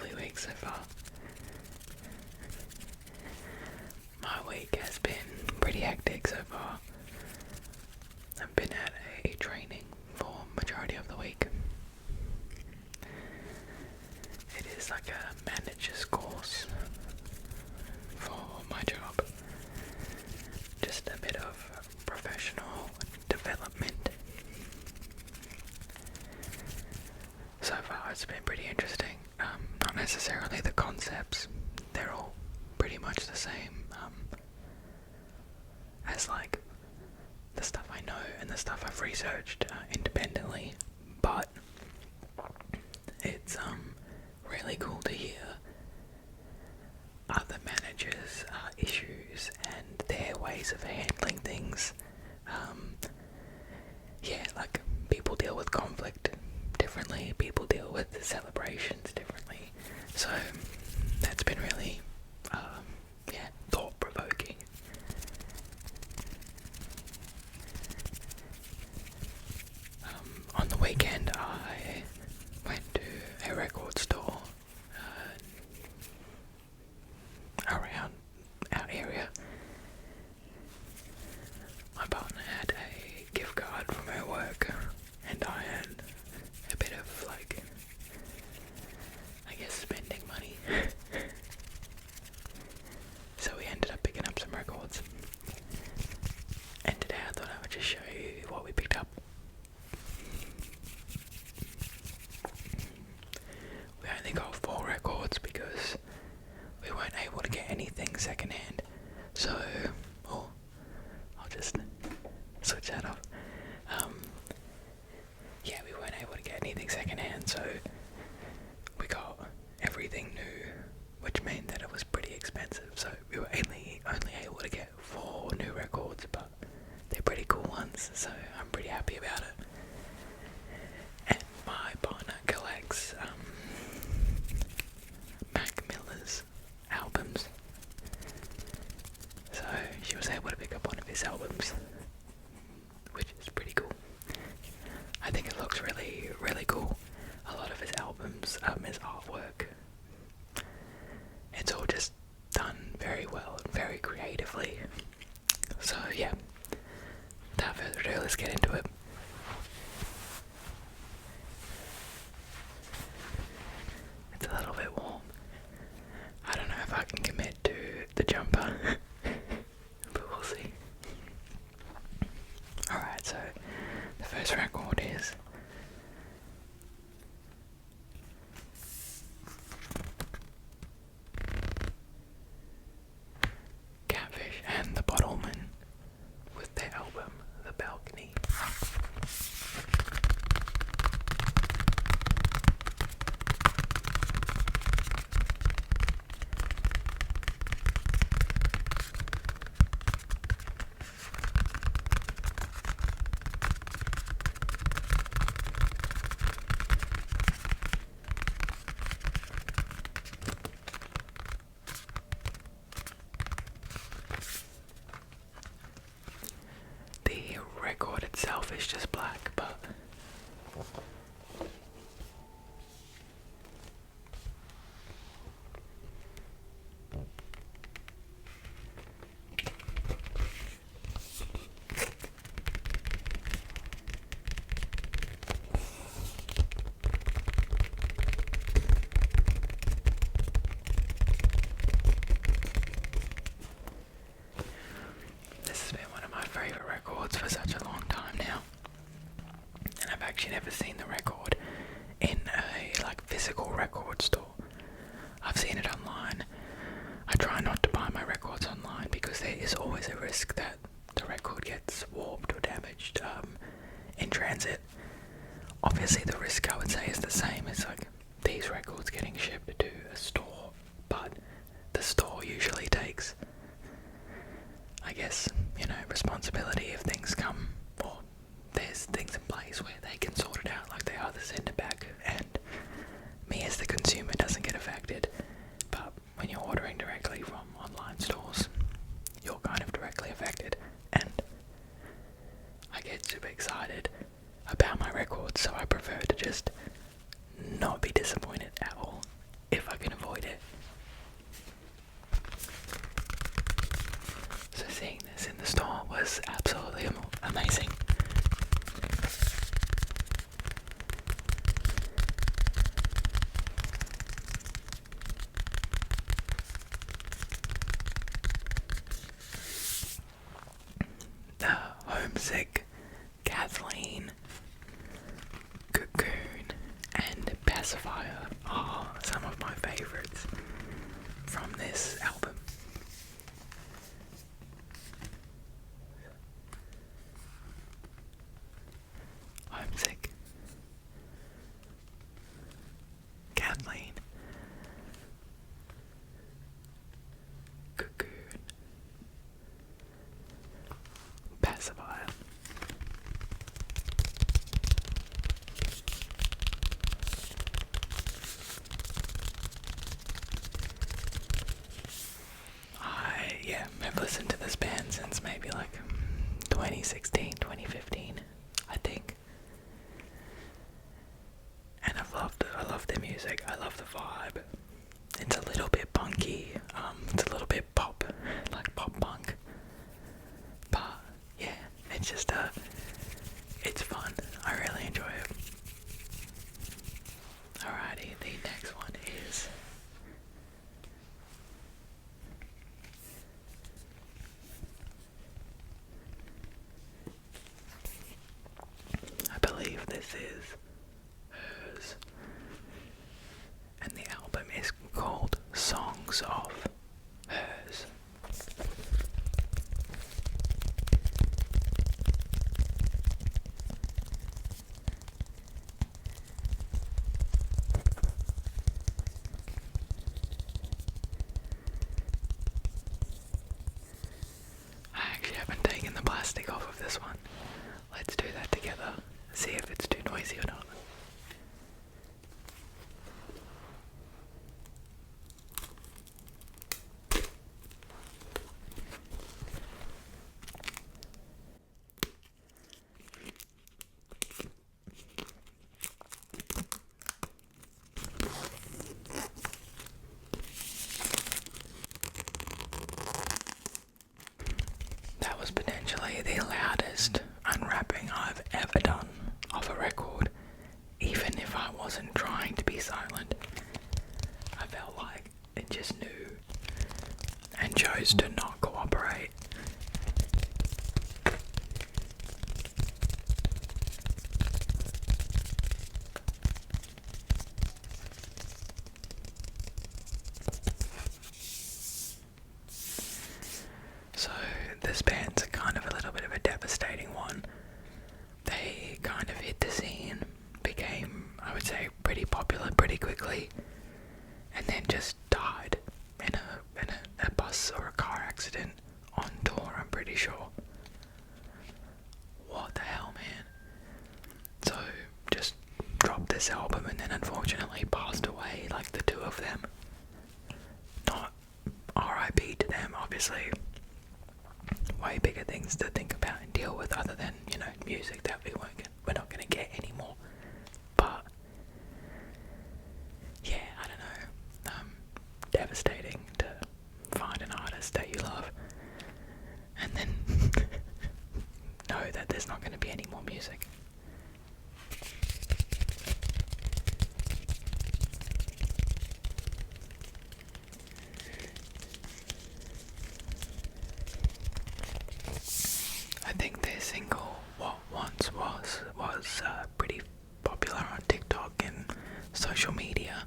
lovely week so far. My week has been pretty hectic so far. I've been at a training for majority of the week. It is like a manager's course for my job. Just a bit of professional development. So far it's been pretty interesting. Not necessarily the concepts, they're all pretty much the same as like the stuff I know and the stuff I've researched independently, but it's really cool to hear other managers' issues and their ways of handling things. Yeah, like people deal with conflict differently, people deal with celebrations differently, so that's been really thought-provoking. On the weekend I went to a record store around our area. My partner had a gift card from her work and I had a bit of like, I guess, spending money. So we ended up picking up some records. And today I thought I would just show you what we picked up. We only got 4 records because we weren't able to get anything secondhand. So, I'll just switch that off. Yeah, we weren't able to get anything secondhand, so we got everything new, which meant that it was pretty expensive. So we were only able to get 4 new records, but they're pretty cool ones, so I'm pretty happy about it. And my partner collects Mac Miller's albums, so she was able to pick up one of his albums, which is pretty cool. I think it looks really, really cool. A lot of his albums, his artwork, it's all just done very well and very creatively. So yeah, without further ado, let's get into it. It's a little bit warm. I don't know if I can commit to the jumper, but we'll see. Alright, so the first record is Catfish and the Bottlemen with their album The Balcony. was absolutely amazing. Homesick, Kathleen, Cocoon, and Pacifier are some of my favourites from this album. Homesick, Kathleen, Cocoon, Pacifier. I've listened to this band since maybe like 2016, 2015, I think. And I love their music, I love the vibe. It's a little bit punky, it's a little bit pop, like pop punk. But yeah, it's just it's fun. I really enjoy it. Alrighty, the next one is I believe this is Hers, and the album is called Songs of Hers. I actually haven't taken the plastic off of this one. Let's do that together. See if it's too noisy or not. That was potentially the loudest unwrapping I've ever done of a record, even if I wasn't trying to be silent. I felt like it just knew and chose to not cooperate. So this band's kind of a little bit of a devastating one. They kind of hit the scene, became, I would say, pretty popular pretty quickly, and then just died in a bus or a car accident on tour, I'm pretty sure. What the hell, man? So just dropped this album and then unfortunately passed away, like the two of them. Not RIP to them, obviously. Way bigger things to think about and deal with other than, music that we're not going to get anymore. But yeah, I don't know. Devastating to find an artist that you love and then know that there's not going to be any more music. I think their single "What Once Was" pretty popular on TikTok and social media.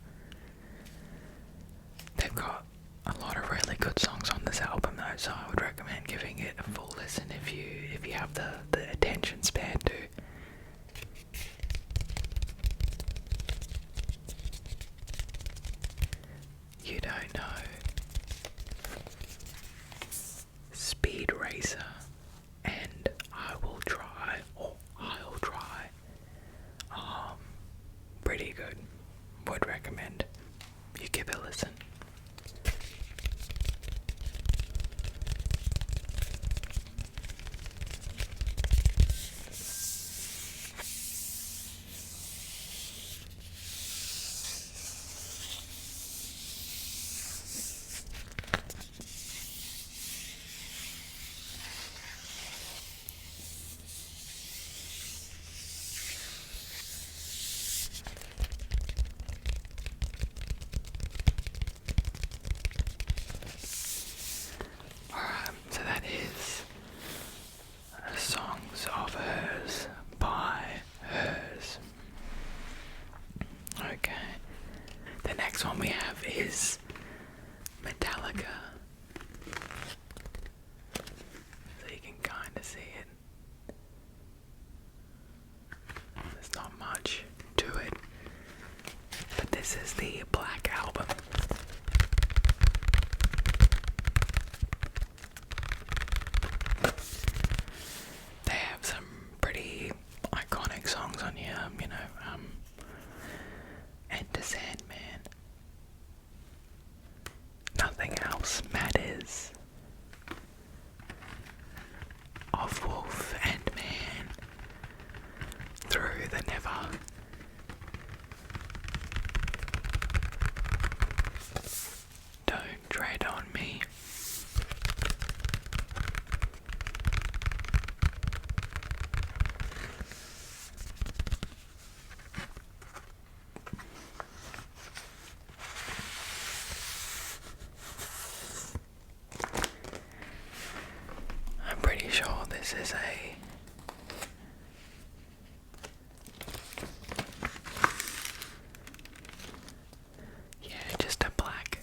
They've got a lot of really good songs on this album though, so I would recommend giving it a full listen if you have the attention span to. You don't know. Speed Racer and I Will Try, or I'll Try. Pretty good. Would recommend you give it a listen. next one we have is Metallica. So you can kind of see it. There's not much to it, but this is the Black Album. They have some pretty iconic songs on here, you know, Enter Sandman, Nothing Else Matters, Of Wolf and Man, Through the Never, Don't Tread on Me, I'm pretty sure this is just a black.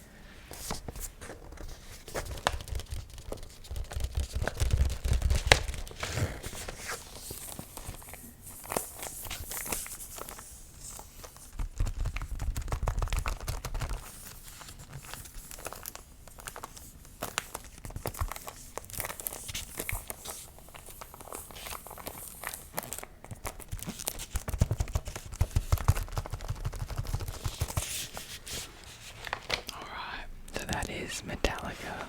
Alright, so that is Metallica,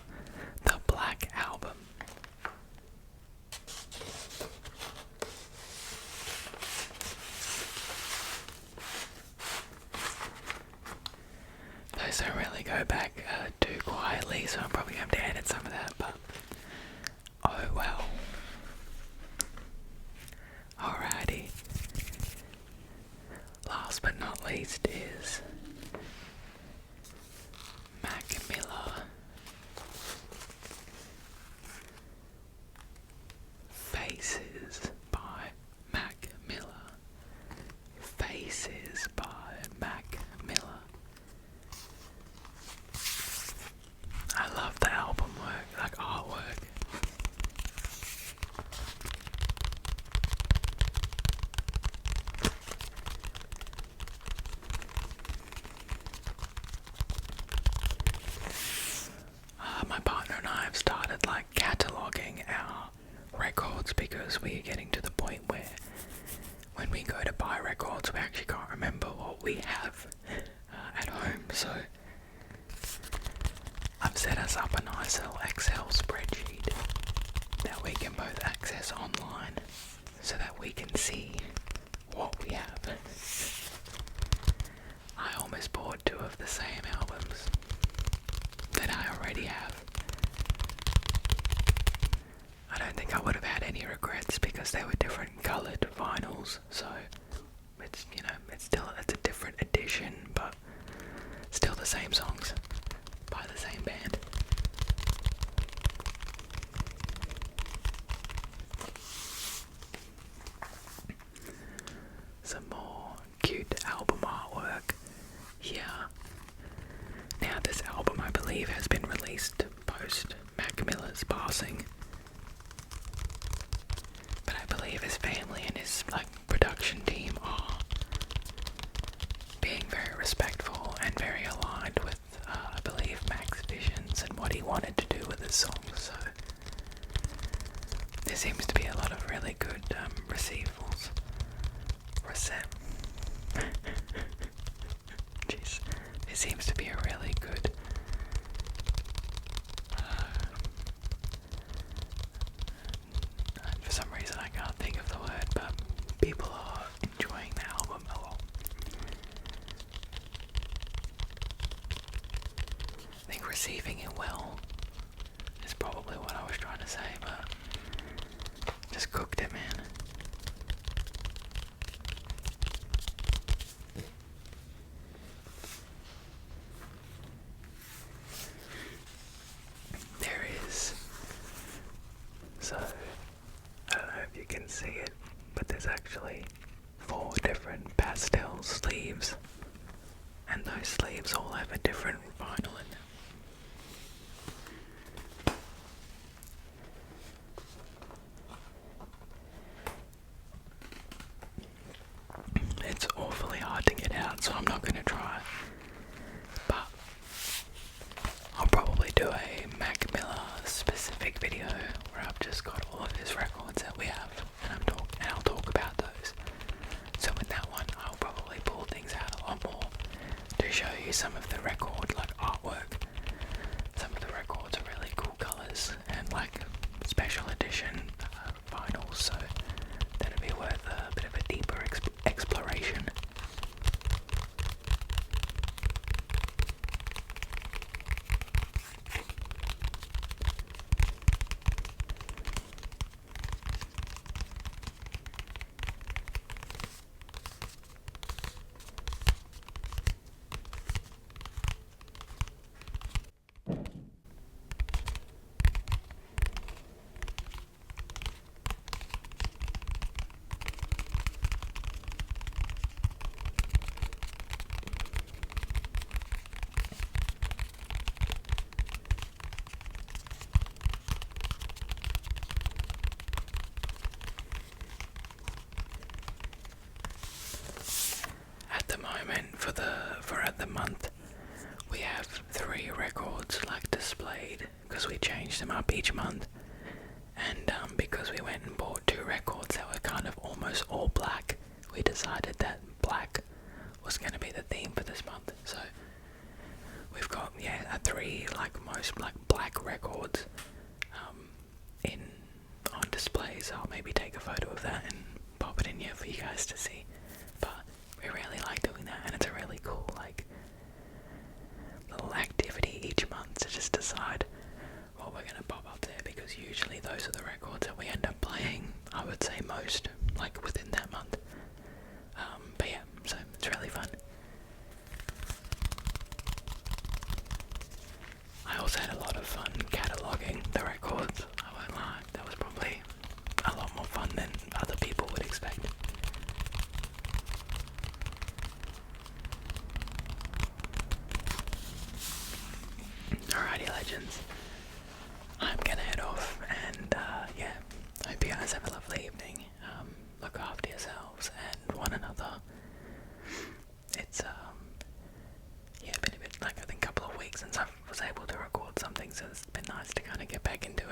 the Black Album. Those don't really go back too quietly, so I'm probably going to have to edit some of that, but oh well. Alrighty. Last but not least is Mac Miller, Faces by Mac Miller, Faces by Mac Miller. I love the album work, like artwork. My partner and I have started like cataloguing our records because we are getting to the point where when we go to buy records we actually can't remember what we have at home, so I've set us up a nice little Excel spreadsheet that we can both access online so that we can see what we have. I almost bought 2 of the same albums that I already have. I don't think I would have had any regrets because they were different coloured vinyls, so it's, you know, it's a different edition, but still the same songs by the same band. Some more cute album artwork here. Now this album I believe has been released post Mac Miller's passing, but I believe his family and his production team are being very respectful and very aligned with I believe Mac's visions and what he wanted to do with his songs, so there seems to be a lot of really good Jeez. There seems to be a really good for some reason I can't think of the word, but people are enjoying the album a lot. I think receiving it well is probably what I was trying to say, but just cooked it, man. There is, so I don't know if you can see it, but there's actually 4 different pastel sleeves, and those sleeves all you some of the record like artwork. Some of the records are really cool colours and like special edition vinyls, so that'd be worth a bit of a deeper exploration. At the moment, for the month, we have 3 records like displayed because we change them up each month, and because we went and bought 2 records that were kind of almost all black, we decided that black was going to be the theme for this month. So we've got 3 like most like black records in on display. So I'll maybe take a photo of that and pop it in here for you guys to see. But we really like doing that, and it's a really cool like little activity each month to just decide what we're gonna pop up there, because usually those are the records that we end up playing, I would say most, like within that month. But yeah, so it's really fun. I also had a lot of fun cataloguing the records, I won't lie. That was probably a lot more fun than other people would expect. Alrighty, legends. I'm gonna head off, and hope you guys have a lovely evening. Look after yourselves and one another. It's been a bit like I think a couple of weeks since I was able to record something, so it's been nice to kind of get back into